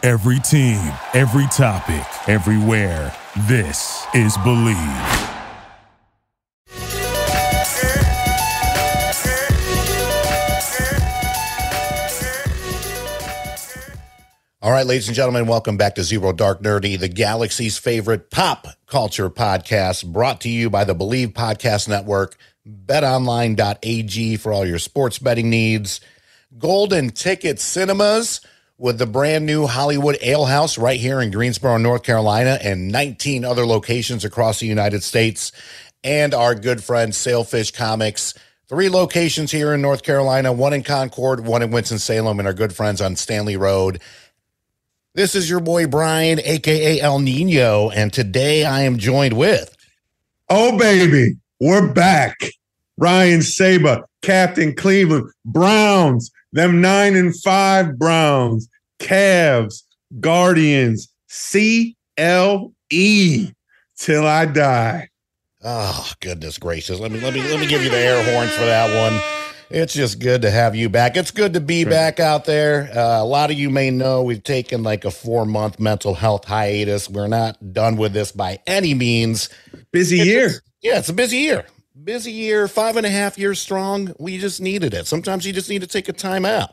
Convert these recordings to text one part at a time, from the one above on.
Every team, every topic, everywhere. This is Believe. All right, ladies and gentlemen, welcome back to Zero Dark Nerdy, the galaxy's favorite pop culture podcast, brought to you by the Believe Podcast Network, betonline.ag for all your sports betting needs, Golden Ticket Cinemas with the brand new Hollywood Ale House right here in Greensboro, North Carolina, and 19 other locations across the United States, and our good friend Sailfish Comics, 3 locations here in North Carolina, 1 in Concord, 1 in Winston-Salem, and our good friends on Stanley Road. This is your boy Brian, a.k.a. El Nino, and today I am joined with... Oh, baby, we're back. Ryan Saber, Captain Cleveland, Browns, them 9-5 Browns, Cavs, Guardians, CLE, till I die. Oh, goodness gracious. Let me give you the air horns for that one. It's just good to have you back. It's good to be back out there. A lot of you may know we've taken like a 4-month mental health hiatus. We're not done with this by any means. Busy year. It's a busy year. Busy year, 5.5 years strong. We just needed it. Sometimes you just need to take a time out.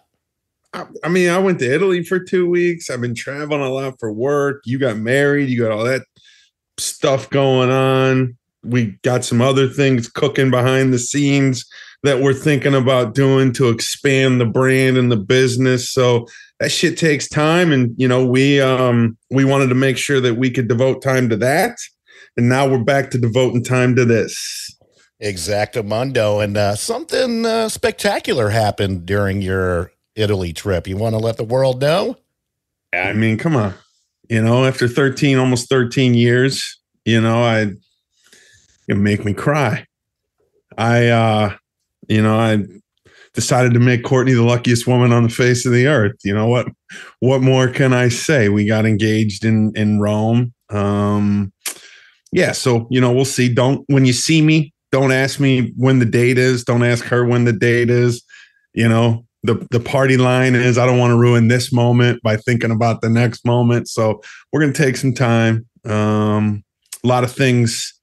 I mean, I went to Italy for 2 weeks. I've been traveling a lot for work. You got married. You got all that stuff going on. We got some other things cooking behind the scenes that we're thinking about doing to expand the brand and the business. So that shit takes time. And, you know, we wanted to make sure that we could devote time to that. And now we're back to devoting time to this. Exactamundo. And something spectacular happened during your Italy trip. You want to let the world know? I mean, come on. You know, after almost 13 years, you know, it make me cry. I decided to make Courtney the luckiest woman on the face of the earth. You know what more can I say? We got engaged in Rome. So, you know, we'll see. When you see me, don't ask me when the date is. Don't ask her when the date is. You know, the party line is, I don't want to ruin this moment by thinking about the next moment. So we're going to take some time. A lot of things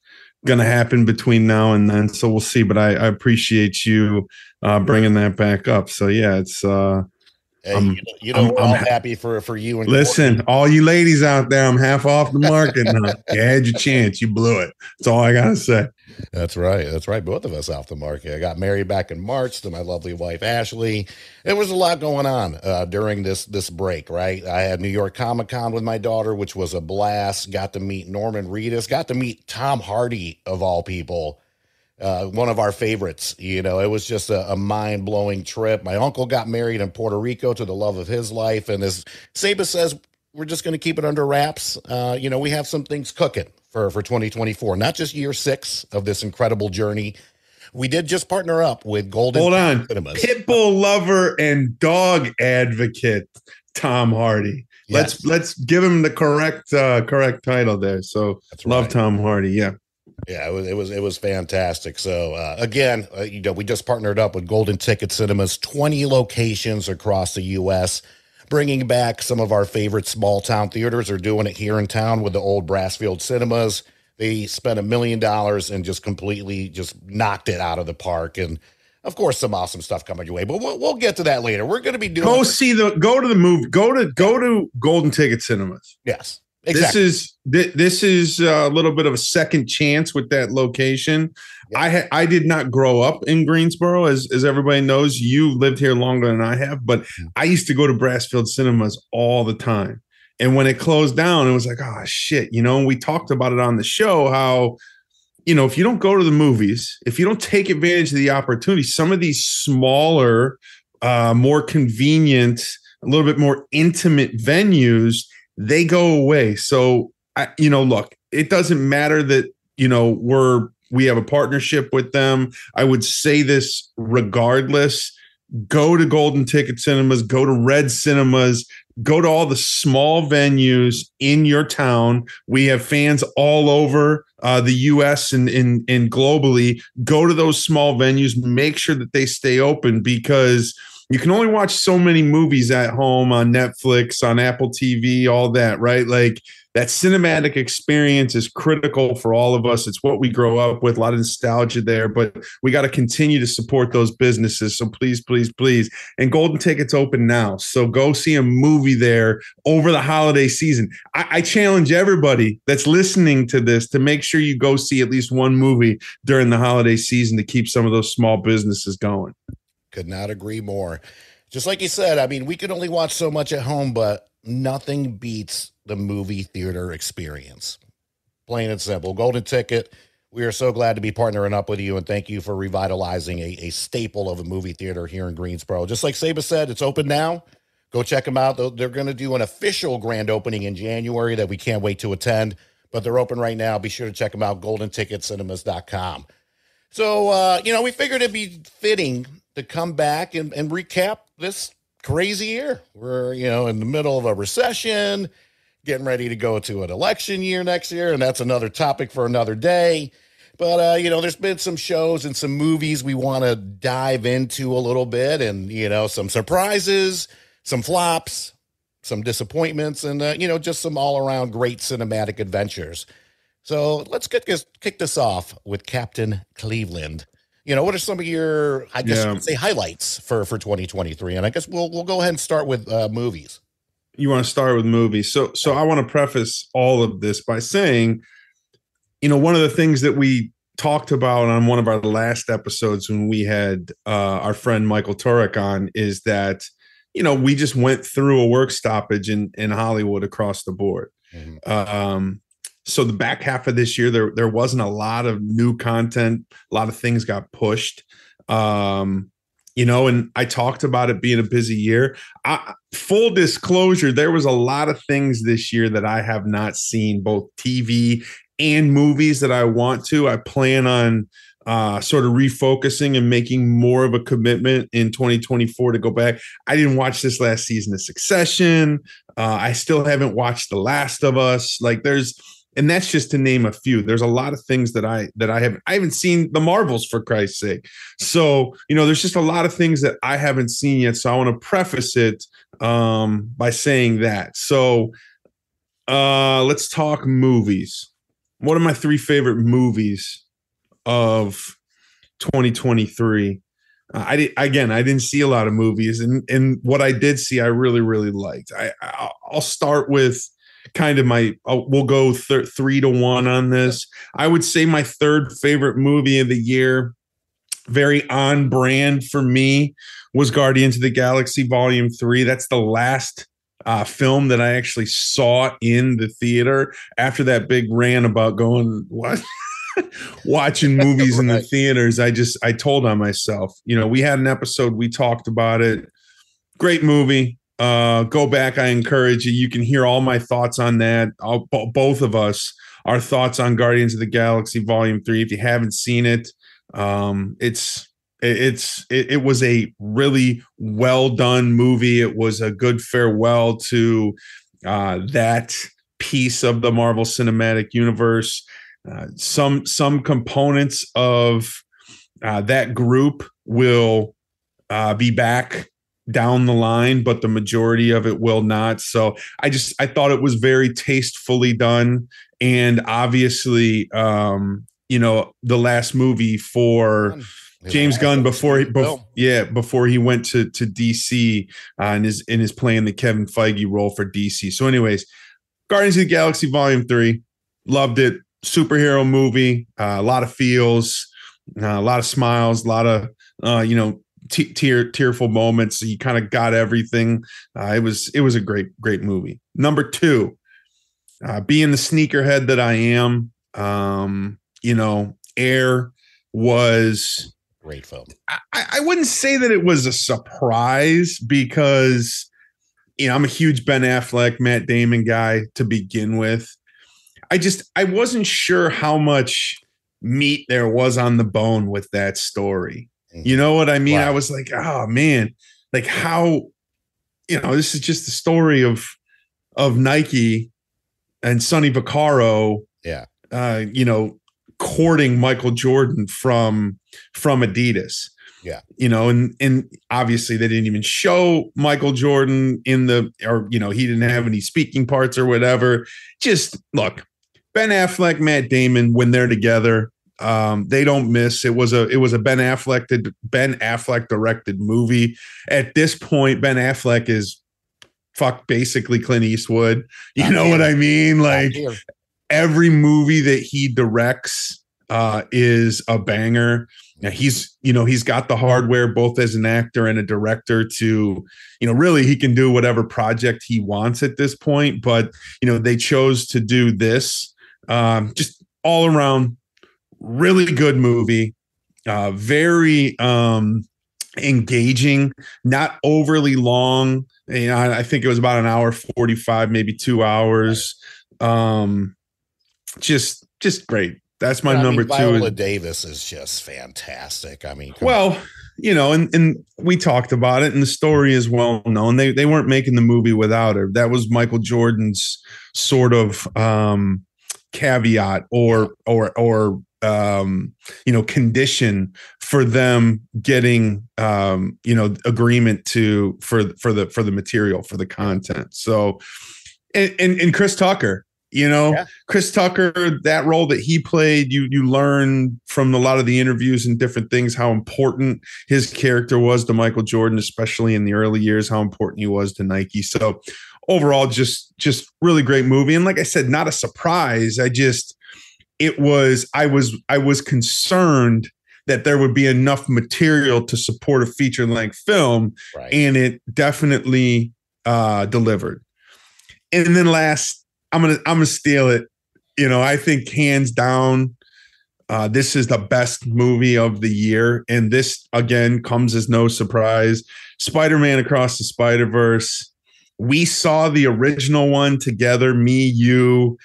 going to happen between now and then, so we'll see. But I appreciate you bringing that back up. So yeah, it's we're all happy for you. And listen, all you ladies out there, I'm half off the market now. You had your chance, you blew it. That's all I gotta say. That's right. Both of us off the market. I got married back in March to my lovely wife Ashley. There was a lot going on during this break, right? I had New York Comic Con with my daughter, which was a blast. Got to meet Norman Reedus. Got to meet Tom Hardy, of all people. One of our favorites. You know, it was just a mind-blowing trip. My uncle got married in Puerto Rico to the love of his life, and as Saba says, we're just going to keep it under wraps. We have some things cooking for 2024, not just year 6 of this incredible journey. We did just partner up with Golden Cinemas. Pitbull lover and dog advocate Tom Hardy. Yes. Let's give him the correct title there. So That's love right. Tom Hardy. Yeah. Yeah, it was fantastic. So again, we just partnered up with Golden Ticket Cinemas, 20 locations across the U.S., bringing back some of our favorite small town theaters. Are doing it here in town with the old Brassfield Cinemas. They spent $1 million and just completely knocked it out of the park. And of course, some awesome stuff coming your way. But we'll get to that later. We're going to be doing. Go to the movie. Go to Golden Ticket Cinemas. Yes. Exactly. This is a little bit of a second chance with that location. Yeah. I did not grow up in Greensboro, as everybody knows. You lived here longer than I have, but I used to go to Brassfield Cinemas all the time. And when it closed down, it was like, oh shit, you know. And we talked about it on the show how, you know, if you don't go to the movies, if you don't take advantage of the opportunity, some of these smaller, more convenient, a little bit more intimate venues, they go away. So, look, it doesn't matter that, you know, we have a partnership with them. I would say this regardless. Go to Golden Ticket Cinemas, go to Red Cinemas, go to all the small venues in your town. We have fans all over the U.S. and globally. Go to those small venues, make sure that they stay open, because you can only watch so many movies at home on Netflix, on Apple TV, all that, right? Like that cinematic experience is critical for all of us. It's what we grow up with, a lot of nostalgia there, but we got to continue to support those businesses. So please, please, please. And Golden Ticket's open now. So go see a movie there over the holiday season. I challenge everybody that's listening to this to make sure you go see at least one movie during the holiday season to keep some of those small businesses going. Could not agree more. Just like you said, I mean, we can only watch so much at home, but nothing beats the movie theater experience. Plain and simple. Golden Ticket, we are so glad to be partnering up with you, and thank you for revitalizing a staple of a movie theater here in Greensboro. Just like Saba said, it's open now. Go check them out. They're going to do an official grand opening in January that we can't wait to attend, but they're open right now. Be sure to check them out, goldenticketcinemas.com. So, we figured it'd be fitting to come back and recap this crazy year. We're, in the middle of a recession, getting ready to go to an election year next year, and that's another topic for another day. But, there's been some shows and some movies we want to dive into a little bit, and, some surprises, some flops, some disappointments, and, just some all-around great cinematic adventures. So let's kick this off with Captain Cleveland. What are some of your, you could say, highlights for 2023? And I guess we'll go ahead and start with movies. You want to start with movies. So I want to preface all of this by saying, one of the things that we talked about on one of our last episodes when we had our friend Michael Turek on is that, we just went through a work stoppage in Hollywood across the board. Mm-hmm. So the back half of this year, there wasn't a lot of new content. A lot of things got pushed, and I talked about it being a busy year. Full disclosure, there was a lot of things this year that I have not seen, both TV and movies that I want to. I plan on sort of refocusing and making more of a commitment in 2024 to go back. I didn't watch this last season of Succession. I still haven't watched The Last of Us. And that's just to name a few. There's a lot of things that I haven't seen the Marvels, for Christ's sake. So, there's just a lot of things that I haven't seen yet. So I want to preface it by saying that. So let's talk movies. What are my 3 favorite movies of 2023? I didn't see a lot of movies, and what I did see, I really, really liked. I'll start with kind of we'll go 3-1 on this. I would say my 3rd favorite movie of the year, very on brand for me, was Guardians of the Galaxy Volume 3. That's the last film that I actually saw in the theater after that big rant about going, what? Watching movies in the theaters. I told on myself, we had an episode, we talked about it. Great movie. Go back. I encourage you. You can hear all my thoughts on that. Both of us, our thoughts on Guardians of the Galaxy Volume 3. If you haven't seen it, it was a really well done movie. It was a good farewell to that piece of the Marvel Cinematic Universe. Some components of that group will be back down the line, but the majority of it will not. So I thought it was very tastefully done. And obviously, the last movie for James Gunn before he went to DC and is playing the Kevin Feige role for DC. So anyways, Guardians of the Galaxy Volume 3, loved it. Superhero movie, a lot of feels, a lot of smiles, a lot of, tearful moments. You kind of got everything. It was a great movie. Number 2, being the sneakerhead that I am, Air was great film. I wouldn't say that it was a surprise because, I'm a huge Ben Affleck, Matt Damon guy to begin with. I wasn't sure how much meat there was on the bone with that story. You know what I mean? Wow. I was like, oh man, like how, this is just the story of Nike and Sonny Vaccaro, courting Michael Jordan from Adidas. Yeah. And obviously they didn't even show Michael Jordan he didn't have any speaking parts or whatever. Just look, Ben Affleck, Matt Damon, when they're together, they don't miss. It was a Ben Affleck directed movie. At this point, Ben Affleck is basically Clint Eastwood. You know what I mean? Like every movie that he directs is a banger. Now he's got the hardware both as an actor and a director to, really he can do whatever project he wants at this point. But, they chose to do this just all around really good movie, very engaging, not overly long. I think it was about an hour 45, maybe 2 hours. Just great. That's my number two. Viola Davis is just fantastic. I mean, and we talked about it, and the story is well known. They weren't making the movie without her. That was Michael Jordan's sort of caveat or condition for them getting agreement for the material, for the content. So and Chris Tucker. Chris Tucker, that role that he played, you learn from a lot of the interviews and different things how important his character was to Michael Jordan, especially in the early years, how important he was to Nike. So overall, just really great movie. And like I said, not a surprise. I was concerned that there would be enough material to support a feature-length film, right. And it definitely delivered. And then last, I'm gonna steal it. I think hands down, this is the best movie of the year, and this again comes as no surprise. Spider-Man Across the Spider-Verse. We saw the original one together. Me, you,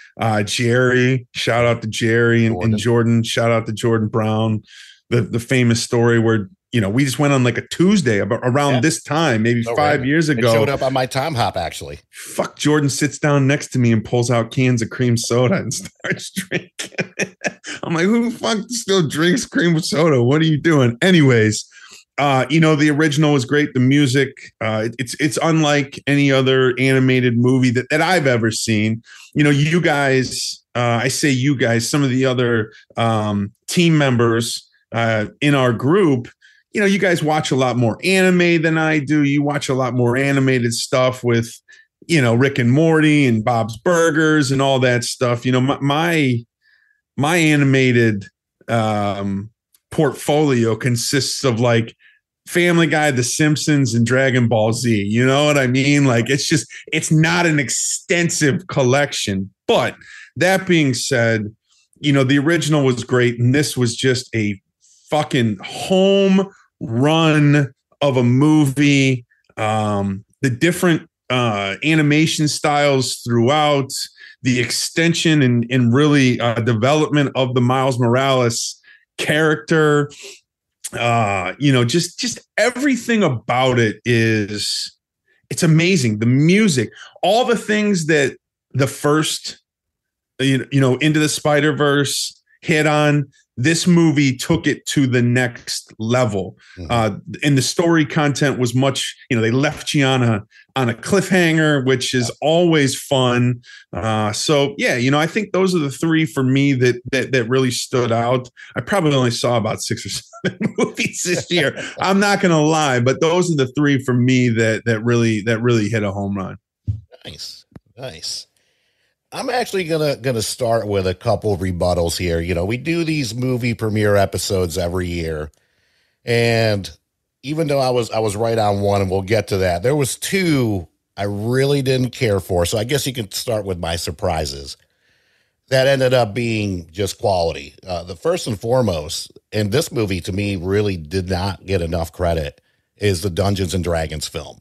Jerry. Shout out to Jerry and Jordan. Shout out to Jordan Brown. The famous story where we just went on like a Tuesday around this time, maybe 5 years ago. It showed up on my Time Hop, actually. Fuck, Jordan sits down next to me and pulls out cans of cream soda and starts drinking. I'm like, who the fuck still drinks cream soda? What are you doing? Anyways, the original was great. The music, it's unlike any other animated movie that I've ever seen. You guys, I say you guys, some of the other team members in our group, you guys watch a lot more anime than I do. You watch a lot more animated stuff with, Rick and Morty and Bob's Burgers and all that stuff. My animated portfolio consists of like Family Guy, The Simpsons, and Dragon Ball Z. You know what I mean? Like, it's not an extensive collection. But that being said, the original was great. And this was just a fucking home run of a movie. The different animation styles throughout, the extension and really development of the Miles Morales character, just everything about it's amazing. The music, all the things that the first, Into the Spider-Verse hit on, this movie took it to the next level. Mm-hmm. And the story content was much, they left you on a cliffhanger, which is always fun. So yeah, I think those are the three for me that really stood out. I probably only saw about 6 or 7 movies this year. I'm not going to lie, but those are the three for me that really hit a home run. Nice. I'm actually gonna start with a couple of rebuttals here. We do these movie premiere episodes every year, and even though I was right on one, and we'll get to that, there was 2 I really didn't care for. So I guess you can start with my surprises that ended up being just quality. The first and foremost, and this movie to me really did not get enough credit, is the Dungeons and Dragons film.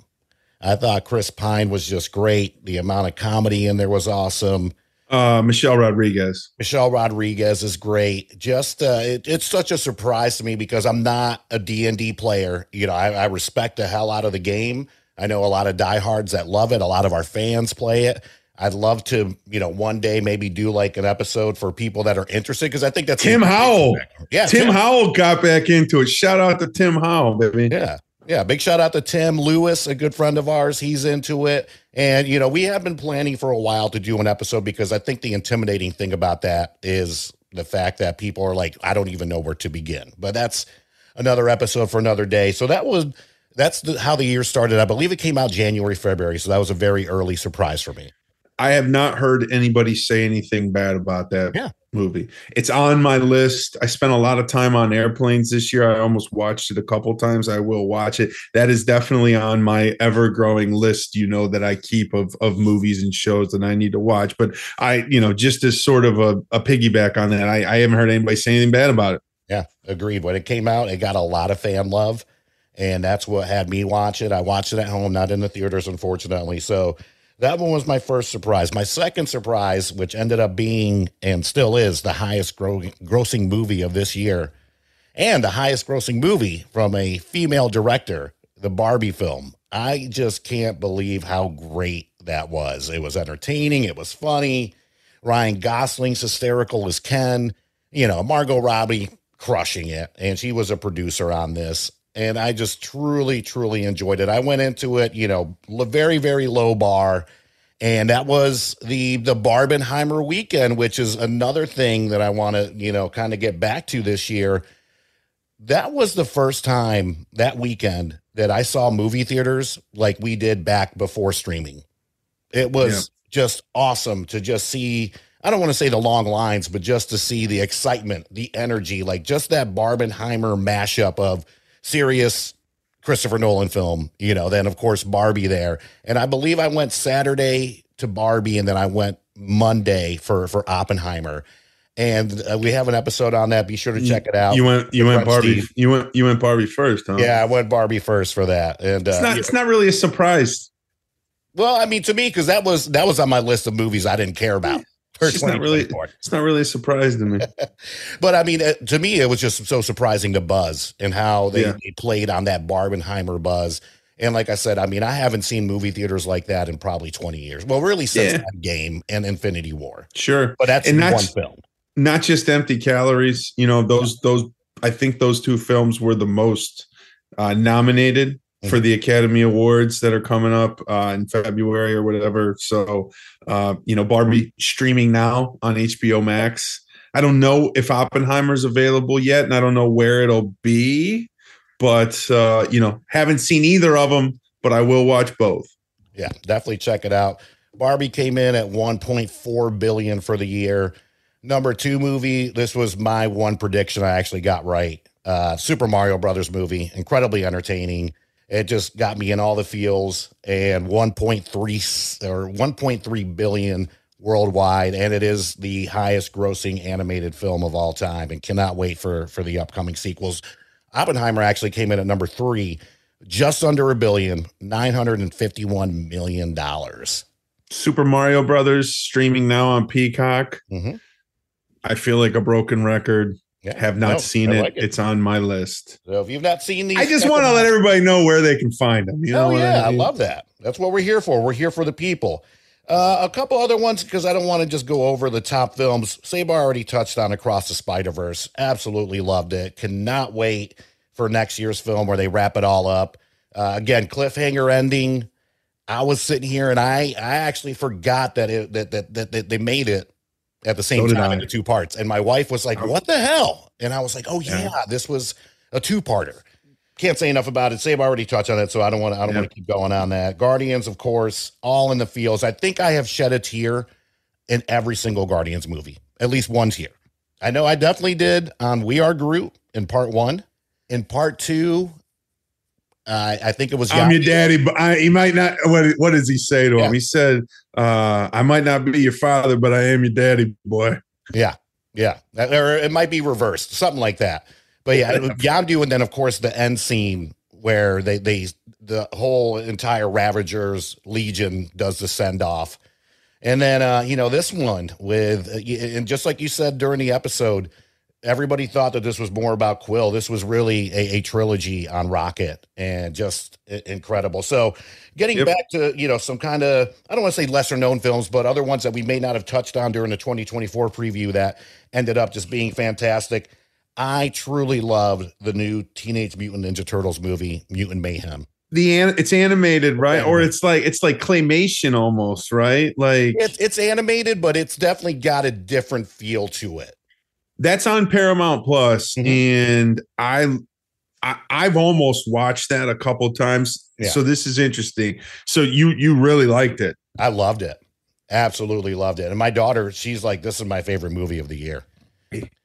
I thought Chris Pine was just great. The amount of comedy in there was awesome. Michelle Rodriguez. Michelle Rodriguez is great. Just it's such a surprise to me because I'm not a D&D player. I respect the hell out of the game. I know a lot of diehards that love it. A lot of our fans play it. I'd love to, one day maybe do like an episode for people that are interested, because I think that's Tim Howell. Yeah, Tim Howell got back into it. Shout out to Tim Howell, baby. Yeah. Big shout out to Tim Lewis, a good friend of ours. He's into it. And, we have been planning for a while to do an episode, because I think the intimidating thing about that is the fact that people are like, I don't even know where to begin. But that's another episode for another day. So that's how the year started. I believe it came out January, February. So that was a very early surprise for me. I have not heard anybody say anything bad about that movie. It's on my list. I spent a lot of time on airplanes this year. I almost watched it a couple times. I will watch it. That is definitely on my ever-growing list, that I keep of movies and shows that I need to watch. But I, just as sort of a piggyback on that, I haven't heard anybody say anything bad about it. Yeah, agreed. When it came out, it got a lot of fan love, and that's what had me watch it. I watched it at home, not in the theaters, unfortunately. So that one was my first surprise. My second surprise, which ended up being and still is the highest grossing movie of this year, and the highest grossing movie from a female director, the Barbie film. I just can't believe how great that was. It was entertaining. It was funny. Ryan Gosling's hysterical as Ken. Margot Robbie crushing it. And she was a producer on this. And I just truly, truly enjoyed it. I went into it, very, very low bar. And that was the Barbenheimer weekend, which is another thing that I want to, kind of get back to this year. That was the first time that weekend that I saw movie theaters like we did back before streaming. It was just awesome to just see, I don't want to say the long lines, but just to see the excitement, the energy, like just that Barbenheimer mashup of serious Christopher Nolan film, then of course Barbie there. And I believe I went Saturday to Barbie, and then I went Monday for Oppenheimer. And we have an episode on that. Be sure to check it out. You went Barbie. You went Barbie first, huh? Yeah, I went Barbie first for that. And it's not really a surprise. Well, I mean, to me, because that was on my list of movies I didn't care about. It's not really a surprise to me. But I mean, to me, it was just so surprising the buzz and how they played on that Barbenheimer buzz. And like I said, I mean, I haven't seen movie theaters like that in probably 20 years. Well, really since that game and Infinity War. Sure. But that's one film. Not just Empty Calories. Those I think those two films were the most nominated for the Academy Awards that are coming up in February or whatever. So, Barbie streaming now on HBO Max. I don't know if Oppenheimer's available yet, and I don't know where it'll be, but, haven't seen either of them, but I will watch both. Yeah, definitely check it out. Barbie came in at $1.4 billion for the year. Number 2 movie, this was my one prediction I actually got right. Super Mario Brothers movie, incredibly entertaining. It just got me in all the feels, and 1.3 billion worldwide. And it is the highest grossing animated film of all time, and cannot wait for the upcoming sequels. Oppenheimer actually came in at number 3, just under $1 billion, $951 million. Super Mario Brothers streaming now on Peacock. Mm-hmm. I feel like a broken record. Have not seen it. It's on my list. So if you've not seen these, I just want to let everybody know where they can find them. I love that. That's what we're here for. We're here for the people. A couple other ones, because I don't want to just go over the top films. Sabar already touched on Across the Spider-Verse. Absolutely loved it. Cannot wait for next year's film where they wrap it all up. Again, cliffhanger ending. I was sitting here and I actually forgot that they made it at the same time in the 2 parts. And my wife was like, what the hell? And I was like, oh yeah, this was a 2-parter. Can't say enough about it. Sabe already touched on it, so I don't want to keep going on that. Guardians, of course, all in the feels. I think I have shed a tear in every single Guardians movie, at least one tear. I know I definitely did on We Are Groot in part 1. In part 2, I think it was. I'm your daddy, but he might not. What does he say to him? He said, "I might not be your father, but I am your daddy, boy." Yeah, or it might be reversed, something like that. But yeah, Yondu, and then of course the end scene where the whole entire Ravagers Legion does the send off, and then this one with, and just like you said during the episode, everybody thought that this was more about Quill. This was really a trilogy on Rocket, and just incredible. So getting back to, some kind of, I don't want to say lesser known films, but other ones that we may not have touched on during the 2024 preview that ended up just being fantastic. I truly loved the new Teenage Mutant Ninja Turtles movie, Mutant Mayhem. It's animated, right? Or it's like claymation almost, right? Like it's animated, but it's definitely got a different feel to it. That's on Paramount Plus, and I've almost watched that a couple times. Yeah. So this is interesting. So you really liked it? I loved it. Absolutely loved it. And my daughter, she's like, this is my favorite movie of the year.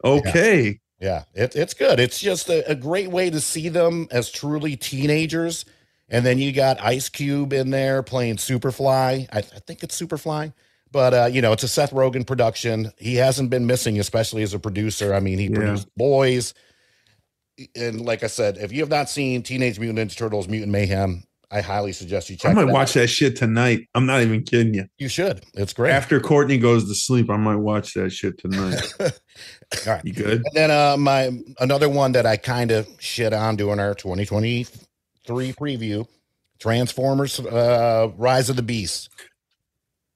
Okay. Yeah, it's good. It's just a great way to see them as truly teenagers. And then you got Ice Cube in there playing Superfly. I think it's Superfly. But, it's a Seth Rogen production. He hasn't been missing, especially as a producer. I mean, he produced Boys. And like I said, if you have not seen Teenage Mutant Ninja Turtles Mutant Mayhem, I highly suggest you check it out. I might watch that shit tonight. I'm not even kidding you. You should. It's great. After Courtney goes to sleep, I might watch that shit tonight. All right. You good? And then another one that I kind of shit on doing our 2023 preview, Transformers Rise of the Beast.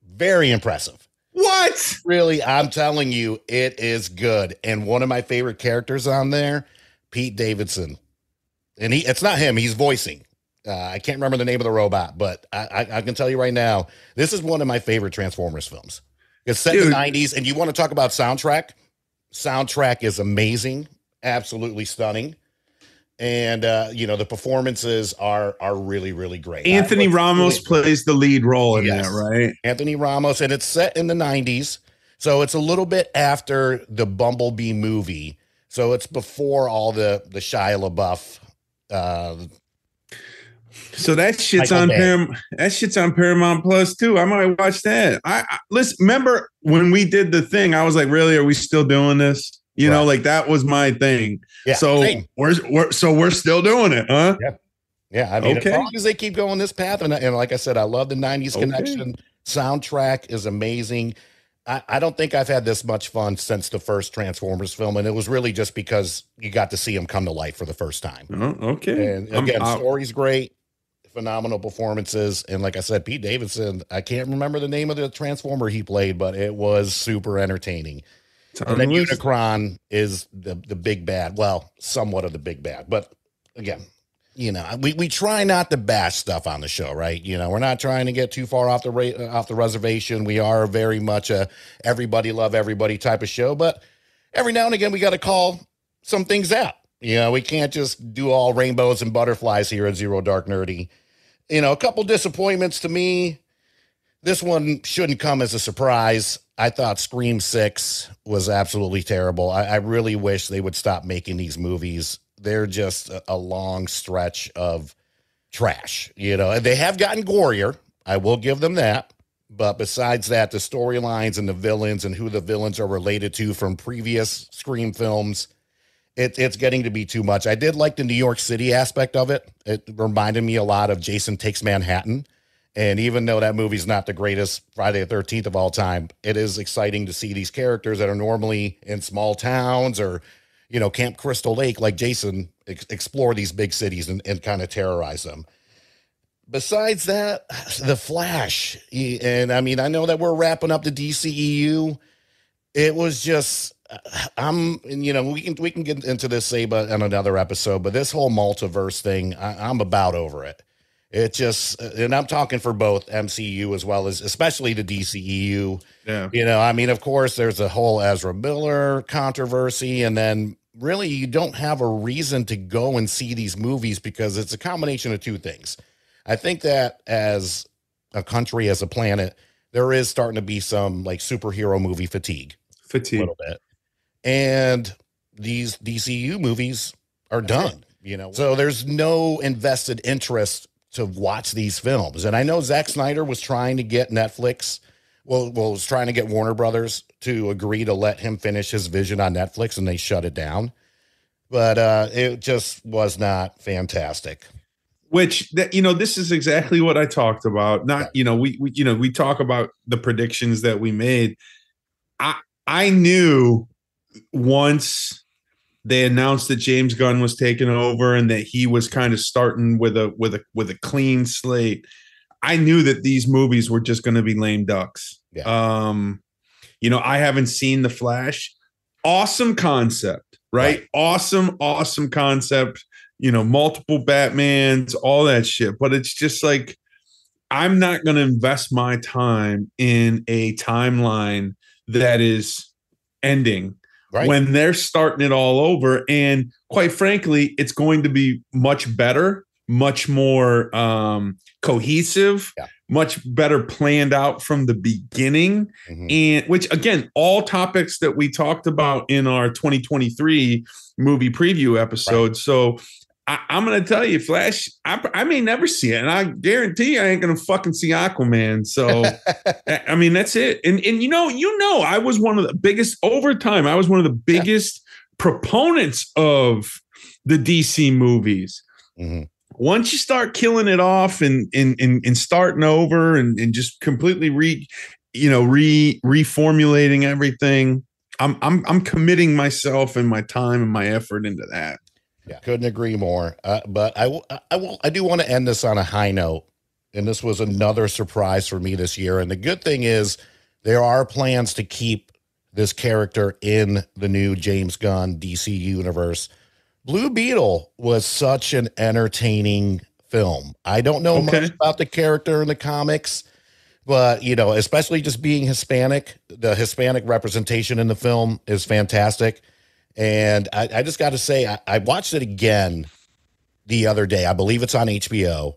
Very impressive. What? Really, I'm telling you, it is good. And one of my favorite characters on there, Pete Davidson. And it's not him, he's voicing. I can't remember the name of the robot, but I can tell you right now, this is one of my favorite Transformers films. It's set in the 90s, and you want to talk about soundtrack? Soundtrack is amazing, absolutely stunning. And, the performances are really, really great. Anthony Ramos plays the lead role in that, right? Anthony Ramos, and it's set in the 90s. So it's a little bit after the Bumblebee movie. So it's before all the Shia LaBeouf. So that shit's on Paramount Plus too. I might watch that. I listen. Remember when we did the thing? I was like, really? Are we still doing this? You know, like that was my thing. Yeah, so we're still doing it, huh? Yeah. Yeah. I mean, as long as they keep going this path, and like I said, I love the 90s connection. Soundtrack is amazing. I don't think I've had this much fun since the first Transformers film, and it was really just because you got to see him come to life for the first time. Okay. And again, story's great, phenomenal performances, and like I said, Pete Davidson, I can't remember the name of the Transformer he played, but it was super entertaining. And then Unicron is the big bad. Well, somewhat of the big bad. But again, we try not to bash stuff on the show, right? We're not trying to get too far off the reservation. We are very much a everybody love everybody type of show. But every now and again, we got to call some things out. We can't just do all rainbows and butterflies here at Zero Dark Nerdy. A couple disappointments to me. This one shouldn't come as a surprise. I thought Scream 6 was absolutely terrible. I really wish they would stop making these movies. They're just a long stretch of trash. They have gotten gorier. I will give them that. But besides that, the storylines and the villains and who the villains are related to from previous Scream films, it's getting to be too much. I did like the New York City aspect of it. It reminded me a lot of Jason Takes Manhattan. And even though that movie's not the greatest Friday the 13th of all time, it is exciting to see these characters that are normally in small towns or, Camp Crystal Lake, like Jason, explore these big cities and kind of terrorize them. Besides that, The Flash. And I mean, I know that we're wrapping up the DCEU. It was just, we can get into this, say, but on another episode, but this whole multiverse thing, I'm about over it. It just, and I'm talking for both MCU as well as especially the DCEU. Yeah. Of course, there's a whole Ezra Miller controversy, and then really you don't have a reason to go and see these movies because it's a combination of two things. I think that as a country, as a planet, there is starting to be some like superhero movie fatigue. A little bit. And these DCU movies are done, so there's no invested interest to watch these films. And I know Zack Snyder was trying to get Netflix, was trying to get Warner Brothers to agree to let him finish his vision on Netflix, and they shut it down. But it just was not fantastic. Which, this is exactly what I talked about. Not, we talk about the predictions that we made. I knew once they announced that James Gunn was taking over and that he was kind of starting with a clean slate. I knew that these movies were just going to be lame ducks. Yeah. I haven't seen The Flash. Awesome concept, right? Awesome concept. Multiple Batmans, all that shit. But it's just like, I'm not going to invest my time in a timeline that is ending when they're starting it all over. And quite frankly, it's going to be much better, much more cohesive, much better planned out from the beginning. And which, again, all topics that we talked about in our 2023 movie preview episode. So I'm going to tell you, Flash, I may never see it. And I guarantee I ain't going to fucking see Aquaman. So, I mean, that's it. And I was one of the biggest, over time, I was one of the biggest proponents of the DC movies. Once you start killing it off and starting over and just completely reformulating everything, I'm committing myself and my time and my effort into that. Yeah, couldn't agree more. But I do want to end this on a high note. And this was another surprise for me this year. And the good thing is there are plans to keep this character in the new James Gunn DC universe. Blue Beetle was such an entertaining film. I don't know much about the character in the comics, but, especially just being Hispanic, the Hispanic representation in the film is fantastic. And I just got to say, I watched it again the other day. I believe it's on HBO.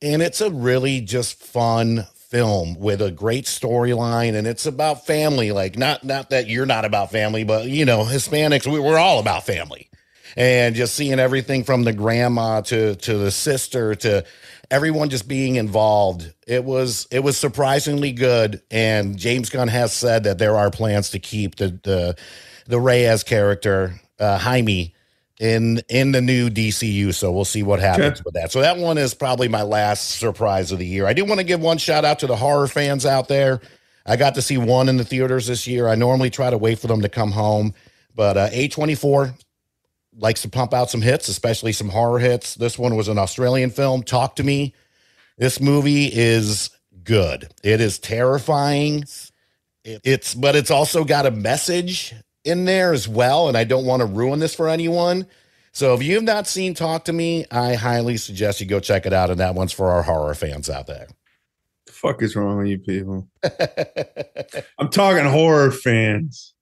And it's a really just fun film with a great storyline. And it's about family. Like, not that you're not about family, but, Hispanics, we're all about family. And just seeing everything from the grandma to the sister to everyone just being involved. It was surprisingly good. And James Gunn has said that there are plans to keep the Reyes character, Jaime, in the new DCU. So we'll see what happens with that. So that one is probably my last surprise of the year. I do want to give one shout out to the horror fans out there. I got to see one in the theaters this year. I normally try to wait for them to come home, but A24 likes to pump out some hits, especially some horror hits. This one was an Australian film, Talk to Me. This movie is good. It is terrifying. But it's also got a message in there as well, and I don't want to ruin this for anyone. So if you've not seen Talk to Me, I highly suggest you go check it out, and that one's for our horror fans out there. The fuck is wrong with you people? I'm talking horror fans.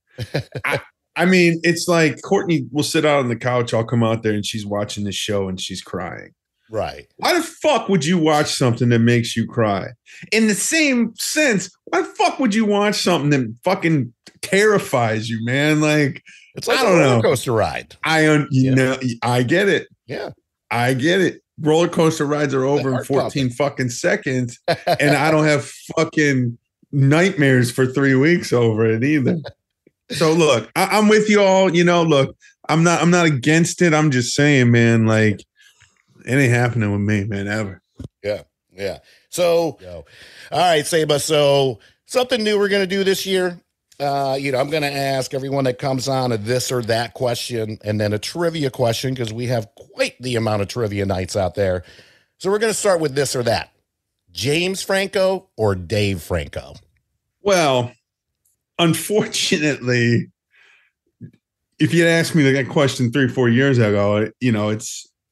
I mean, it's like Courtney will sit out on the couch, I'll come out there, and she's watching the show and she's crying. Right. Why the fuck would you watch something that makes you cry? In the same sense, why the fuck would you watch something that fucking terrifies you, man? Like, it's like a roller coaster ride. I get it. Yeah. I get it. Roller coaster rides are over in 14 fucking seconds, and I don't have fucking nightmares for 3 weeks over it either. So look, I'm with you all. Look, I'm not against it. I'm just saying, man, like, it ain't happening with me, man, ever. Yeah. So, all right, Saba. So something new we're going to do this year. I'm going to ask everyone that comes on a this or that question and then a trivia question, because we have quite the amount of trivia nights out there. So we're going to start with this or that. James Franco or Dave Franco? Well, unfortunately, if you'd asked me that question 3-4 years ago,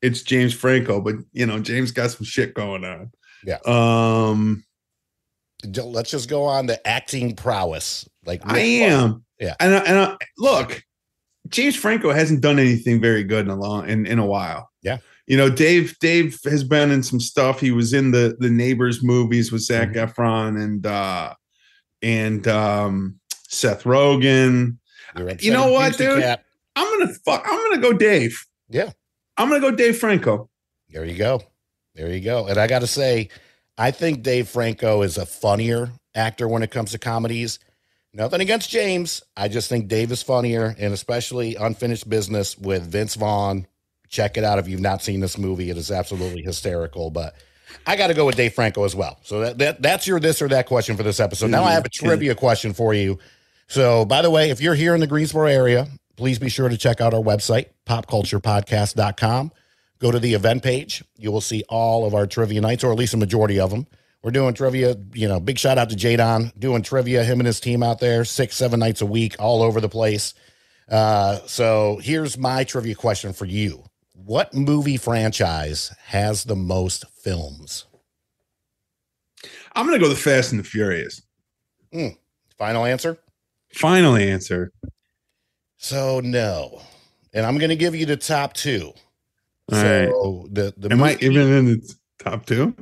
it's James Franco, but James got some shit going on. Yeah. Let's just go on the acting prowess. Like I am. Yeah. And look, James Franco hasn't done anything very good in a while. Yeah. Dave has been in some stuff. He was in the Neighbors movies with Zac Efron and Seth Rogen. You know what, dude? I'm gonna go Dave. Yeah. I'm gonna go Dave Franco. There you go. And I got to say, I think Dave Franco is a funnier actor when it comes to comedies. Nothing against James. I just think Dave is funnier, and especially Unfinished Business with Vince Vaughn. Check it out if you've not seen this movie. It is absolutely hysterical, but I got to go with Dave Franco as well. So that's your this or that question for this episode. Now I have a trivia question for you. So, by the way, if you're here in the Greensboro area, please be sure to check out our website, popculturepodcast.com. Go to the event page. You will see all of our trivia nights, or at least a majority of them. We're doing trivia, big shout out to Jadon, doing trivia, him and his team out there, 6-7 nights a week, all over the place. So here's my trivia question for you. What movie franchise has the most films? I'm going to go the Fast and the Furious. Final answer? Final answer. So no. And I'm going to give you the top two. All so right. the Am movie, I even in the top two?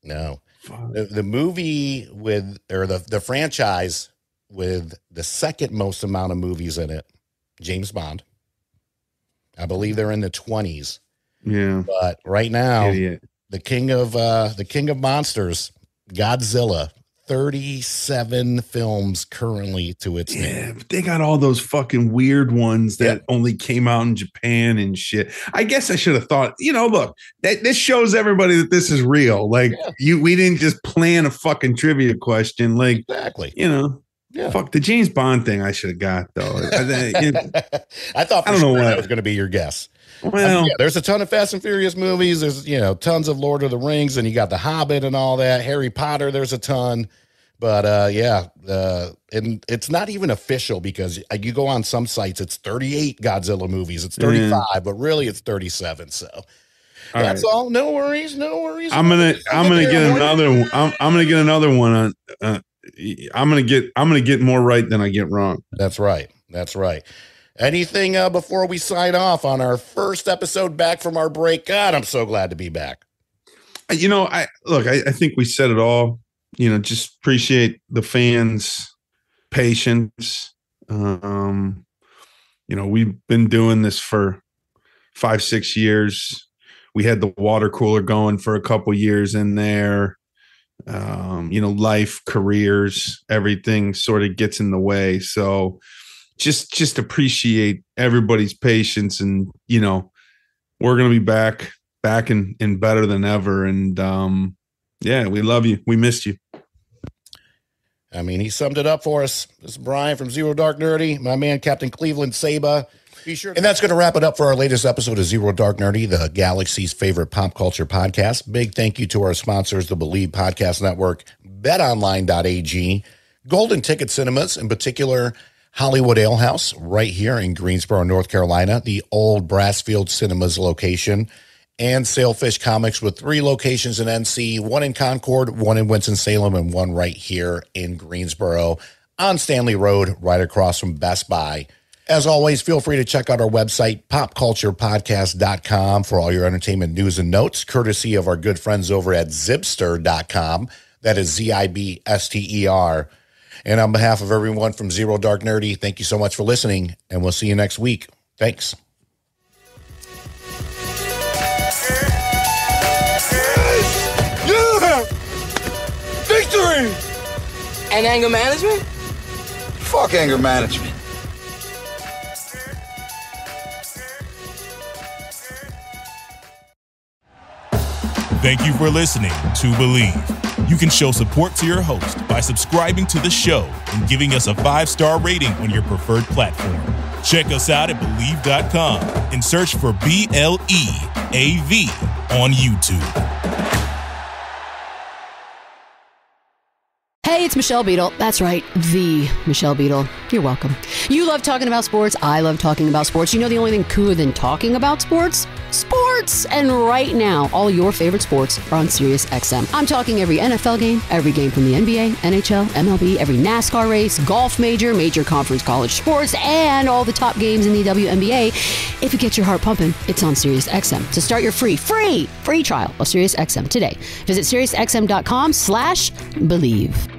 No. The movie the franchise with the second most amount of movies in it, James Bond. I believe they're in the 20s. Yeah. But right now, Idiot. the king of monsters, Godzilla, 37 films currently to its name. Yeah, but they got all those fucking weird ones that only came out in Japan and shit. I guess I should have thought, look, this shows everybody that this is real. Like we didn't just plan a fucking trivia question. Like, exactly. Fuck the James Bond thing I should have got though. I thought that was going to be your guess. Well, there's a ton of Fast and Furious movies. There's, tons of Lord of the Rings, and you got The Hobbit and all that. Harry Potter, there's a ton. But and it's not even official because you go on some sites, it's 38 Godzilla movies. It's 35, but really it's 37. So that's all. No worries. I'm gonna get another one. I'm gonna get another one on. I'm gonna get more right than I get wrong. That's right. Anything before we sign off on our first episode back from our break? God, I'm so glad to be back. I think we said it all. Just appreciate the fans' patience. We've been doing this for 5-6 years. We had the water cooler going for a couple years in there. Life, careers, everything sort of gets in the way. So just appreciate everybody's patience, and we're going to be back and better than ever. And we love you. We missed you. I mean, he summed it up for us. This is Brian from Zero Dark Nerdy, my man, Captain Cleveland Saba. Be sure. And that's going to wrap it up for our latest episode of Zero Dark Nerdy, the galaxy's favorite pop culture podcast. Big thank you to our sponsors, the Believe Podcast Network, betonline.ag, Golden Ticket Cinemas, in particular, Hollywood Ale House, right here in Greensboro, North Carolina, the old Brassfield Cinemas location, and Sailfish Comics with 3 locations in NC, 1 in Concord, 1 in Winston-Salem, and 1 right here in Greensboro on Stanley Road, right across from Best Buy. As always, feel free to check out our website, popculturepodcast.com, for all your entertainment news and notes, courtesy of our good friends over at Zibster.com. That is Zibster. And on behalf of everyone from Zero Dark Nerdy, thank you so much for listening, and we'll see you next week. Thanks. Yeah! Victory! And anger management? Fuck anger management. Thank you for listening to Believe. You can show support to your host by subscribing to the show and giving us a 5-star rating on your preferred platform. Check us out at Believe.com and search for BLEAV on YouTube. Hey, it's Michelle Beadle. That's right, the Michelle Beadle. You're welcome. You love talking about sports. I love talking about sports. You know the only thing cooler than talking about sports? Sports! And right now, all your favorite sports are on Sirius XM. I'm talking every NFL game, every game from the NBA, NHL, MLB, every NASCAR race, golf major conference college sports, and all the top games in the WNBA. If it gets your heart pumping, it's on Sirius XM. To start your free trial of Sirius XM today, visit SiriusXM.com/believe.